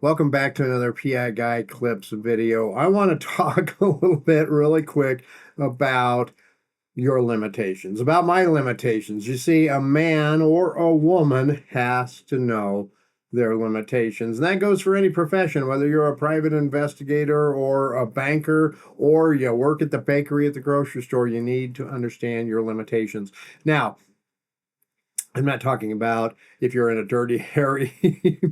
Welcome back to another PI Guy Clips video. I want to talk a little bit really quick about your limitations, about my limitations. You see, a man or a woman has to know their limitations. And that goes for any profession, whether you're a private investigator or a banker or you work at the bakery at the grocery store, you need to understand your limitations. Now, I'm not talking about if you're in a Dirty Harry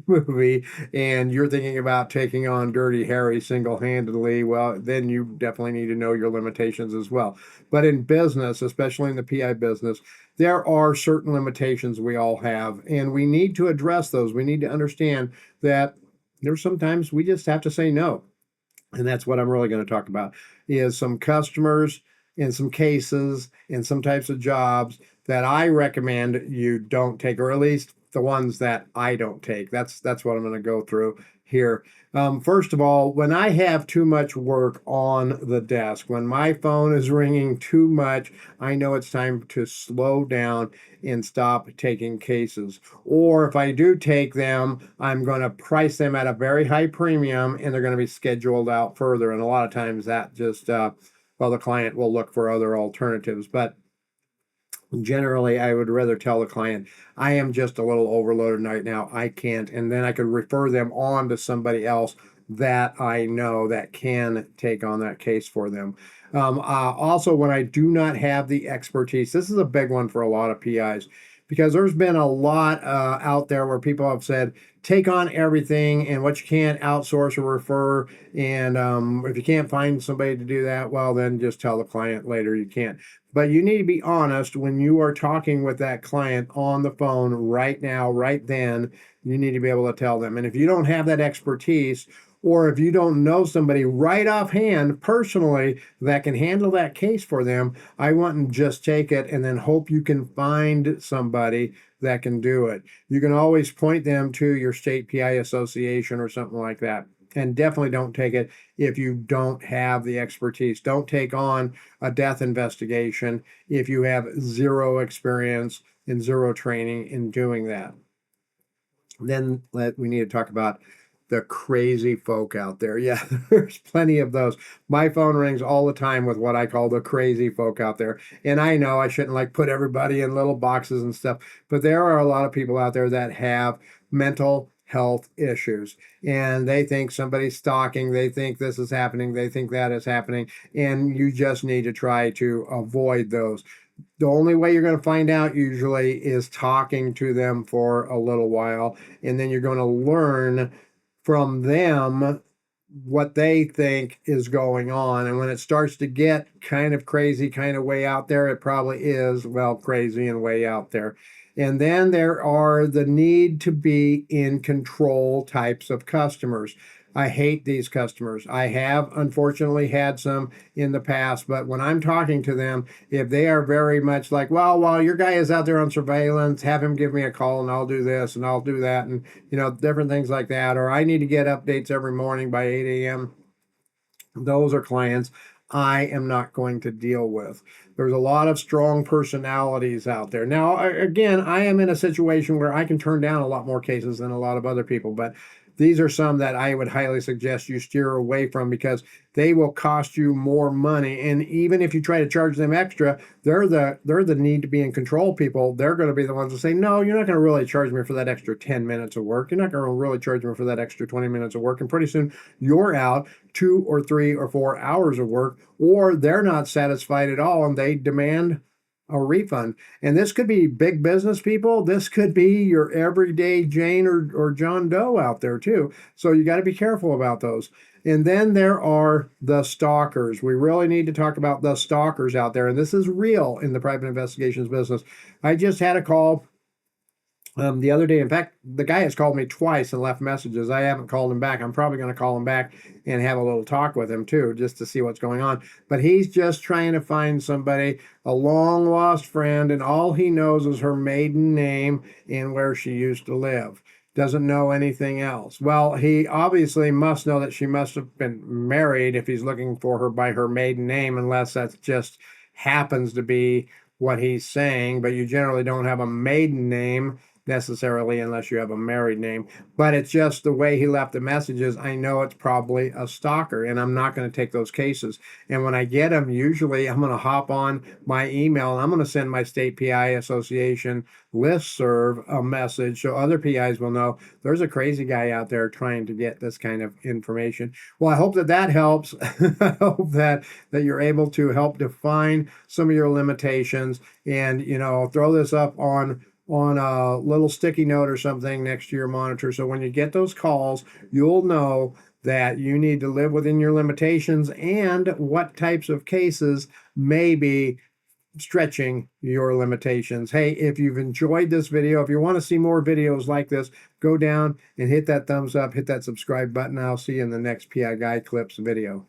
movie and you're thinking about taking on Dirty Harry single-handedly. Well, then you definitely need to know your limitations as well. But in business, especially in the PI business, there are certain limitations we all have, and we need to address those. We need to understand that there's sometimes we just have to say no. And that's what I'm really going to talk about is some customers in some cases in some types of jobs that I recommend you don't take, or at least the ones that I don't take. That's what I'm going to go through here. First of all, when I have too much work on the desk, when my phone is ringing too much, I know it's time to slow down and stop taking cases. Or if I do take them, I'm going to price them at a very high premium and they're going to be scheduled out further. And a lot of times that just, well, the client will look for other alternatives. But generally, I would rather tell the client, I am just a little overloaded right now. I can't. And then I could refer them on to somebody else that I know that can take on that case for them. Also, when I do not have the expertise, this is a big one for a lot of PIs because there's been a lot out there where people have said, take on everything and what you can't outsource or refer. And if you can't find somebody to do that, well, then just tell the client later you can't. But you need to be honest when you are talking with that client on the phone right now, right then. You need to be able to tell them. And if you don't have that expertise, or if you don't know somebody right offhand personally that can handle that case for them, I wouldn't just take it and then hope you can find somebody that can do it. You can always point them to your state PI association or something like that. And definitely don't take it if you don't have the expertise. Don't take on a death investigation if you have zero experience and zero training in doing that. Then we need to talk about the crazy folk out there. Yeah, there's plenty of those. My phone rings all the time with what I call the crazy folk out there. And I know I shouldn't like put everybody in little boxes and stuff, but there are a lot of people out there that have mental health issues and they think somebody's stalking, they think this is happening, they think that is happening, and you just need to try to avoid those. The only way you're going to find out usually is talking to them for a little while, and then you're going to learn from them what they think is going on. And when it starts to get kind of crazy, kind of way out there, it probably is, well, crazy and way out there. And then there are the need to be in control types of customers. I hate these customers. I have unfortunately had some in the past, but when I'm talking to them, if they are very much like, well, while your guy is out there on surveillance, have him give me a call and I'll do this and I'll do that, and different things like that, or I need to get updates every morning by 8 a.m. Those are clients I am not going to deal with. There's a lot of strong personalities out there. Now, again, I am in a situation where I can turn down a lot more cases than a lot of other people, but these are some that I would highly suggest you steer away from because they will cost you more money. And even if you try to charge them extra, they're the need to be in control people. They're going to be the ones that say, no, you're not going to really charge me for that extra 10 minutes of work. You're not going to really charge me for that extra 20 minutes of work. And pretty soon you're out 2 or 3 or 4 hours of work, or they're not satisfied at all and they demand a refund. And this could be big business people. This could be your everyday Jane or John Doe out there too. So you got to be careful about those. And then there are the stalkers. We really need to talk about the stalkers out there. And this is real in the private investigations business. I just had a call the other day. In fact, the guy has called me twice and left messages. I haven't called him back. I'm probably going to call him back and have a little talk with him too, just to see what's going on. But he's just trying to find somebody, a long lost friend, and all he knows is her maiden name and where she used to live. Doesn't know anything else. Well, he obviously must know that she must have been married if he's looking for her by her maiden name, unless that just happens to be what he's saying. But you generally don't have a maiden name necessarily unless you have a married name, but it's just the way he left the messages. I know it's probably a stalker, and I'm not going to take those cases. And when I get them, usually I'm going to hop on my email and I'm going to send my state PI association listserv a message so other PIs will know there's a crazy guy out there trying to get this kind of information. Well, I hope that that helps. I hope that you're able to help define some of your limitations, and throw this up on a little sticky note or something next to your monitor, so when you get those calls, you'll know that you need to live within your limitations and what types of cases may be stretching your limitations. Hey, if you've enjoyed this video, if you want to see more videos like this, go down and hit that thumbs up, hit that subscribe button. I'll see you in the next PI Guy Clips video.